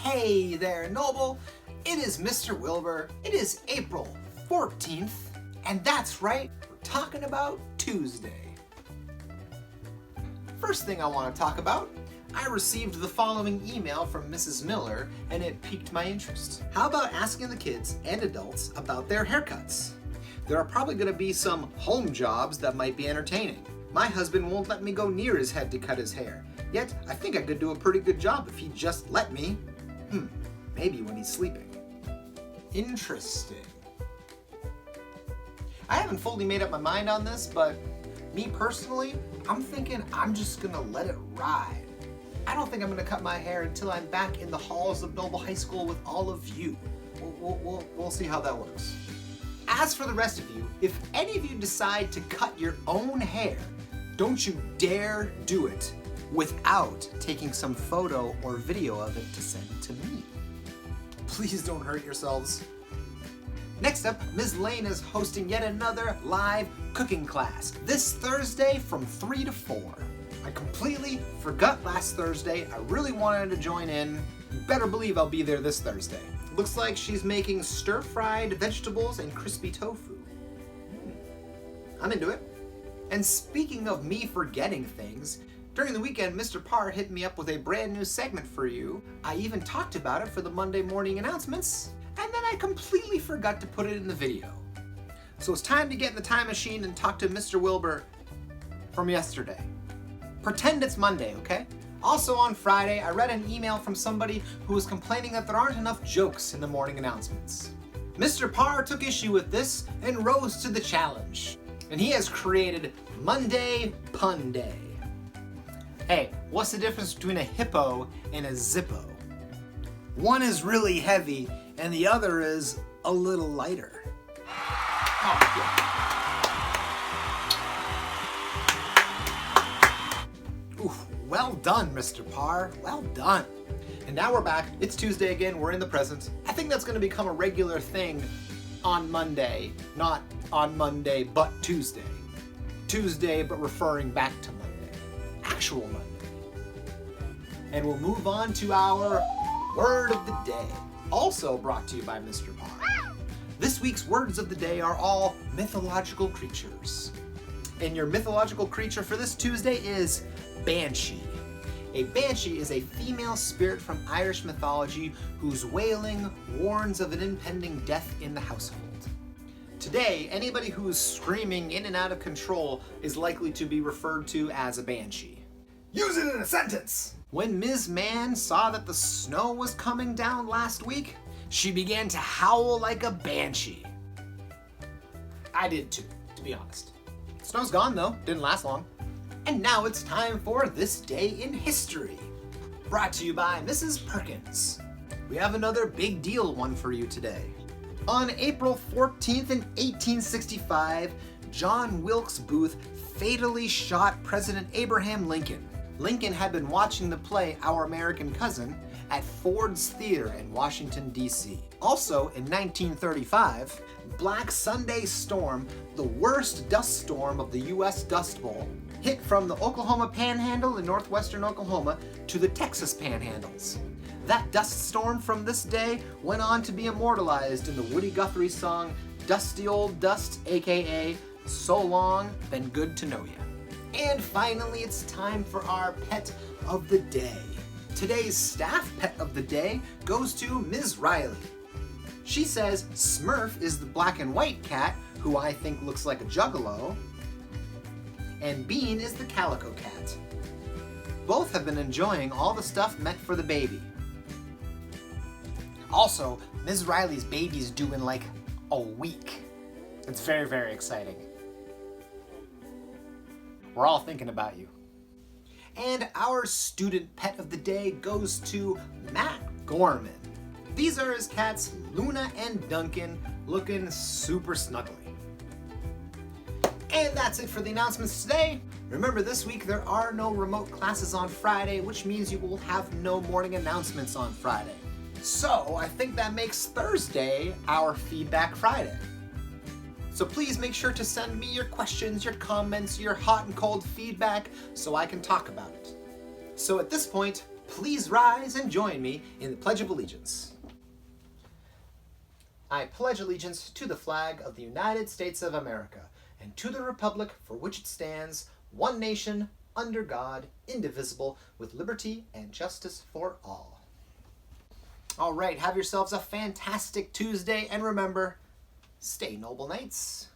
Hey there, Noble. It is Mr. Wilbur. It is April 14th, and that's right, we're talking about Tuesday. First thing I want to talk about, I received the following email from Mrs. Miller, and it piqued my interest. How about asking the kids and adults about their haircuts? There are probably going to be some home jobs that might be entertaining. My husband won't let me go near his head to cut his hair, yet I think I could do a pretty good job if he'd just let me. Maybe when he's sleeping. Interesting. I haven't fully made up my mind on this, but me personally, I'm thinking I'm just gonna let it ride. I don't think I'm gonna cut my hair until I'm back in the halls of Noble High School with all of you. We'll see how that works. As for the rest of you, if any of you decide to cut your own hair, don't you dare do it without taking some photo or video of it to send to me. Please don't hurt yourselves. Next up, Ms. Lane is hosting yet another live cooking class this Thursday from 3 to 4. I completely forgot last Thursday. I really wanted to join in. You better believe I'll be there this Thursday. Looks like she's making stir-fried vegetables and crispy tofu. I'm into it. And speaking of me forgetting things, during the weekend, Mr. Parr hit me up with a brand new segment for you. I even talked about it for the Monday morning announcements, and then I completely forgot to put it in the video. So it's time to get in the time machine and talk to Mr. Wilbur from yesterday. Pretend it's Monday, okay? Also on Friday, I read an email from somebody who was complaining that there aren't enough jokes in the morning announcements. Mr. Parr took issue with this and rose to the challenge. And he has created Monday Pun Day. Hey, what's the difference between a hippo and a zippo? One is really heavy and the other is a little lighter. Oh, yeah. Oof, well done, Mr. Parr, well done. And now we're back, it's Tuesday again, we're in the present. I think that's gonna become a regular thing on Monday, not on Monday but Tuesday. Tuesday but referring back to Monday. Actual Monday. And we'll move on to our Word of the Day, also brought to you by Mr. Parr. This week's words of the day are all mythological creatures. And your mythological creature for this Tuesday is Banshee. A banshee is a female spirit from Irish mythology whose wailing warns of an impending death in the household. Today, anybody who is screaming in and out of control is likely to be referred to as a banshee. Use it in a sentence! When Ms. Mann saw that the snow was coming down last week, she began to howl like a banshee. I did too, to be honest. Snow's gone though, didn't last long. And now it's time for This Day in History, brought to you by Mrs. Perkins. We have another big deal one for you today. On April 14th in 1865, John Wilkes Booth fatally shot President Abraham Lincoln. Lincoln had been watching the play Our American Cousin at Ford's Theater in Washington, D.C. Also in 1935, Black Sunday storm, the worst dust storm of the U.S. Dust Bowl, hit from the Oklahoma Panhandle in northwestern Oklahoma to the Texas Panhandles. That dust storm from this day went on to be immortalized in the Woody Guthrie song Dusty Old Dust, aka So Long, Been Good to Know Ya. And finally, it's time for our pet of the day. Today's staff pet of the day goes to Ms. Riley. She says Smurf is the black and white cat, who I think looks like a juggalo, and Bean is the calico cat. Both have been enjoying all the stuff meant for the baby. Also, Ms. Riley's baby's due in like a week. It's very, very exciting. We're all thinking about you. And our student pet of the day goes to Matt Gorman. These are his cats, Luna and Duncan, looking super snuggly. And that's it for the announcements today. Remember, this week there are no remote classes on Friday, which means you will have no morning announcements on Friday. So I think that makes Thursday our Feedback Friday. So please make sure to send me your questions, your comments, your hot and cold feedback so I can talk about it. So at this point, Please rise and join me in the Pledge of Allegiance. I pledge allegiance to the flag of the United States of America and to the republic for which it stands, one nation, under God, indivisible, with liberty and justice for all. All right, have yourselves a fantastic Tuesday, and remember, stay noble, knights.